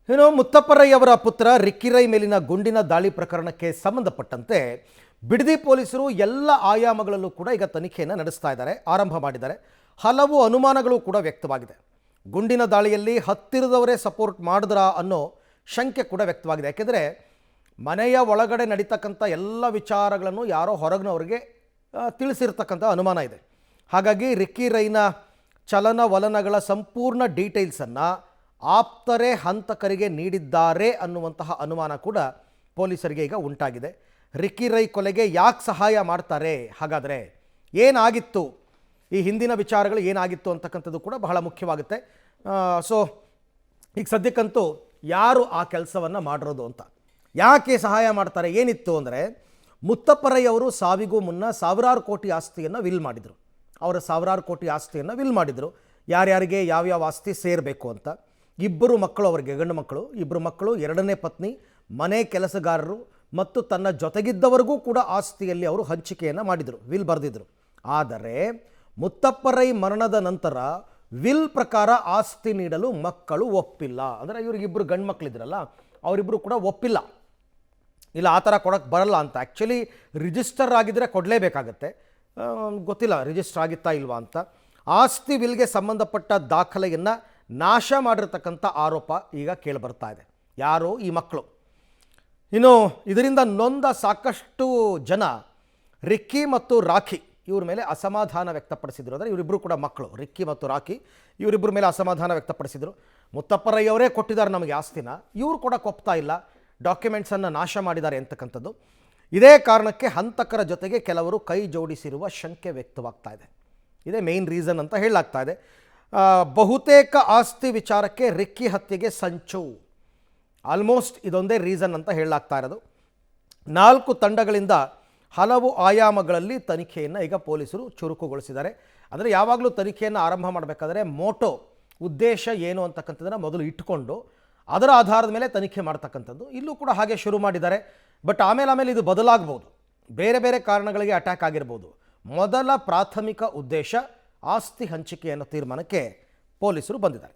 ಇನ್ನು ಮುತ್ತಪ್ಪ ಅವರ ಪುತ್ರ ರಿಕ್ಕಿ ರೈ ಮೇಲಿನ ಗುಂಡಿನ ದಾಳಿ ಪ್ರಕರಣಕ್ಕೆ ಸಂಬಂಧಪಟ್ಟಂತೆ ಬಿಡದಿ ಪೊಲೀಸರು ಎಲ್ಲ ಆಯಾಮಗಳಲ್ಲೂ ಕೂಡ ಈಗ ತನಿಖೆಯನ್ನು ನಡೆಸ್ತಾ ಇದ್ದಾರೆ, ಆರಂಭ ಮಾಡಿದ್ದಾರೆ. ಹಲವು ಅನುಮಾನಗಳು ಕೂಡ ವ್ಯಕ್ತವಾಗಿದೆ. ಗುಂಡಿನ ದಾಳಿಯಲ್ಲಿ ಹತ್ತಿರದವರೇ ಸಪೋರ್ಟ್ ಮಾಡಿದ್ರಾ ಅನ್ನೋ ಶಂಕೆ ಕೂಡ ವ್ಯಕ್ತವಾಗಿದೆ. ಯಾಕೆಂದರೆ ಮನೆಯ ಒಳಗಡೆ ನಡೀತಕ್ಕಂಥ ಎಲ್ಲ ವಿಚಾರಗಳನ್ನು ಯಾರೋ ಹೊರಗಿನವರಿಗೆ ತಿಳಿಸಿರ್ತಕ್ಕಂಥ ಅನುಮಾನ ಇದೆ. ಹಾಗಾಗಿ ರಿಕ್ಕಿ ರೈನ ಚಲನವಲನಗಳ ಸಂಪೂರ್ಣ ಡೀಟೇಲ್ಸನ್ನು ಆಪ್ತರೇ ಹಂತಕರಿಗೆ ನೀಡಿದ್ದಾರೆ ಅನ್ನುವಂತಹ ಅನುಮಾನ ಕೂಡ ಪೊಲೀಸರಿಗೆ ಈಗ ಉಂಟಾಗಿದೆ. ರಿಕ್ಕಿ ರೈ ಕೊಲೆಗೆ ಯಾಕೆ ಸಹಾಯ ಮಾಡ್ತಾರೆ, ಹಾಗಾದರೆ ಏನಾಗಿತ್ತು, ಈ ಹಿಂದಿನ ವಿಚಾರಗಳು ಏನಾಗಿತ್ತು ಅಂತಕ್ಕಂಥದ್ದು ಕೂಡ ಬಹಳ ಮುಖ್ಯವಾಗುತ್ತೆ. ಸೊ ಈಗ ಸದ್ಯಕ್ಕಂತೂ ಯಾರು ಆ ಕೆಲಸವನ್ನು ಮಾಡಿರೋದು ಅಂತ, ಯಾಕೆ ಸಹಾಯ ಮಾಡ್ತಾರೆ, ಏನಿತ್ತು ಅಂದರೆ ಮುತ್ತಪ್ಪ ರೈ ಅವರು ಸಾವಿಗೂ ಮುನ್ನ ಸಾವಿರಾರು ಕೋಟಿ ಆಸ್ತಿಯನ್ನು ವಿಲ್ ಮಾಡಿದರು. ಅವರ ಸಾವಿರಾರು ಕೋಟಿ ಆಸ್ತಿಯನ್ನು ವಿಲ್ ಮಾಡಿದರು. ಯಾರ್ಯಾರಿಗೆ ಯಾವ್ಯಾವ ಆಸ್ತಿ ಸೇರಬೇಕು ಅಂತ. ಇಬ್ಬರು ಮಕ್ಕಳು ಅವರಿಗೆ, ಗಂಡು ಮಕ್ಕಳು, ಇಬ್ಬರು ಮಕ್ಕಳು, ಎರಡನೇ ಪತ್ನಿ, ಮನೆ ಕೆಲಸಗಾರರು ಮತ್ತು ತನ್ನ ಜೊತೆಗಿದ್ದವರಿಗೂ ಕೂಡ ಆಸ್ತಿಯಲ್ಲಿ ಅವರು ಹಂಚಿಕೆಯನ್ನು ಮಾಡಿದರು, ವಿಲ್ ಬರೆದಿದ್ದರು. ಆದರೆ ಮುತ್ತಪ್ಪ ರೈ ಮರಣದ ನಂತರ ವಿಲ್ ಪ್ರಕಾರ ಆಸ್ತಿ ನೀಡಲು ಮಕ್ಕಳು ಒಪ್ಪಿಲ್ಲ. ಅಂದರೆ ಇವ್ರಿಗಿಬ್ಬರು ಗಂಡು ಮಕ್ಕಳಿದ್ರಲ್ಲ, ಅವರಿಬ್ಬರು ಕೂಡ ಒಪ್ಪಿಲ್ಲ. ಇಲ್ಲ ಆ ಥರ ಕೊಡೋಕ್ಕೆ ಬರಲ್ಲ ಅಂತ. ಆ್ಯಕ್ಚುಲಿ ರಿಜಿಸ್ಟರ್ ಆಗಿದ್ದರೆ ಕೊಡಲೇಬೇಕಾಗತ್ತೆ, ಗೊತ್ತಿಲ್ಲ ರಿಜಿಸ್ಟರ್ ಆಗಿತ್ತಾ ಇಲ್ವಾ ಅಂತ. ಆಸ್ತಿ ವಿಲ್ಗೆ ಸಂಬಂಧಪಟ್ಟ ದಾಖಲೆಯನ್ನು ನಾಶ ಮಾಡಿರ್ತಕ್ಕಂಥ ಆರೋಪ ಈಗ ಕೇಳಿಬರ್ತಾ ಇದೆ. ಯಾರು? ಈ ಮಕ್ಕಳು. ಇನ್ನು ಇದರಿಂದ ನೊಂದ ಸಾಕಷ್ಟು ಜನ ರಿಕ್ಕಿ ಮತ್ತು ರಾಖಿ ಇವ್ರ ಮೇಲೆ ಅಸಮಾಧಾನ ವ್ಯಕ್ತಪಡಿಸಿದರು. ಅಂದರೆ ಇವರಿಬ್ಬರು ಕೂಡ ಮಕ್ಕಳು, ರಿಕ್ಕಿ ಮತ್ತು ರಾಖಿ, ಇವರಿಬ್ಬರ ಮೇಲೆ ಅಸಮಾಧಾನ ವ್ಯಕ್ತಪಡಿಸಿದರು. ಮುತ್ತಪ್ಪ ರೈ ಅವರೇ ಕೊಟ್ಟಿದ್ದಾರೆ ನಮಗೆ ಆಸ್ತಿನ, ಇವರು ಕೊಡಕ್ಕೆ ಒಪ್ತಾ ಇಲ್ಲ, ಡಾಕ್ಯುಮೆಂಟ್ಸನ್ನು ನಾಶ ಮಾಡಿದ್ದಾರೆ ಅಂತಕ್ಕಂಥದ್ದು. ಇದೇ ಕಾರಣಕ್ಕೆ ಹಂತಕರ ಜೊತೆಗೆ ಕೆಲವರು ಕೈ ಜೋಡಿಸಿರುವ ಶಂಕೆ ವ್ಯಕ್ತವಾಗ್ತಾ ಇದೆ. ಇದೇ ಮೇನ್ ರೀಸನ್ ಅಂತ ಹೇಳಲಾಗ್ತಾ ಇದೆ. ಬಹುತೇಕ ಆಸ್ತಿ ವಿಚಾರಕ್ಕೆ ರಿಕ್ಕಿ ಹತ್ಯೆಗೆ ಸಂಚು, ಆಲ್ಮೋಸ್ಟ್ ಇದೊಂದೇ ರೀಸನ್ ಅಂತ ಹೇಳಲಾಗ್ತಾ ಇರೋದು. 4 ತಂಡಗಳಿಂದ ಹಲವು ಆಯಾಮಗಳಲ್ಲಿ ತನಿಖೆಯನ್ನು ಈಗ ಪೊಲೀಸರು ಚುರುಕುಗೊಳಿಸಿದ್ದಾರೆ. ಅಂದರೆ ಯಾವಾಗಲೂ ತನಿಖೆಯನ್ನು ಆರಂಭ ಮಾಡಬೇಕಾದ್ರೆ ಮೋಟೋ, ಉದ್ದೇಶ ಏನು ಅಂತಕ್ಕಂಥದ್ದನ್ನು ಮೊದಲು ಇಟ್ಟುಕೊಂಡು ಅದರ ಆಧಾರದ ಮೇಲೆ ತನಿಖೆ ಮಾಡ್ತಕ್ಕಂಥದ್ದು. ಇಲ್ಲೂ ಕೂಡ ಹಾಗೆ ಶುರು ಮಾಡಿದ್ದಾರೆ. ಬಟ್ ಆಮೇಲೆ ಇದು ಬದಲಾಗ್ಬೋದು, ಬೇರೆ ಬೇರೆ ಕಾರಣಗಳಿಗೆ ಅಟ್ಯಾಕ್ ಆಗಿರ್ಬೋದು. ಮೊದಲ ಪ್ರಾಥಮಿಕ ಉದ್ದೇಶ ಆಸ್ತಿ ಹಂಚಿಕೆ ಅನ್ನೋ ತೀರ್ಮಾನಕ್ಕೆ ಪೊಲೀಸರು ಬಂದಿದ್ದಾರೆ.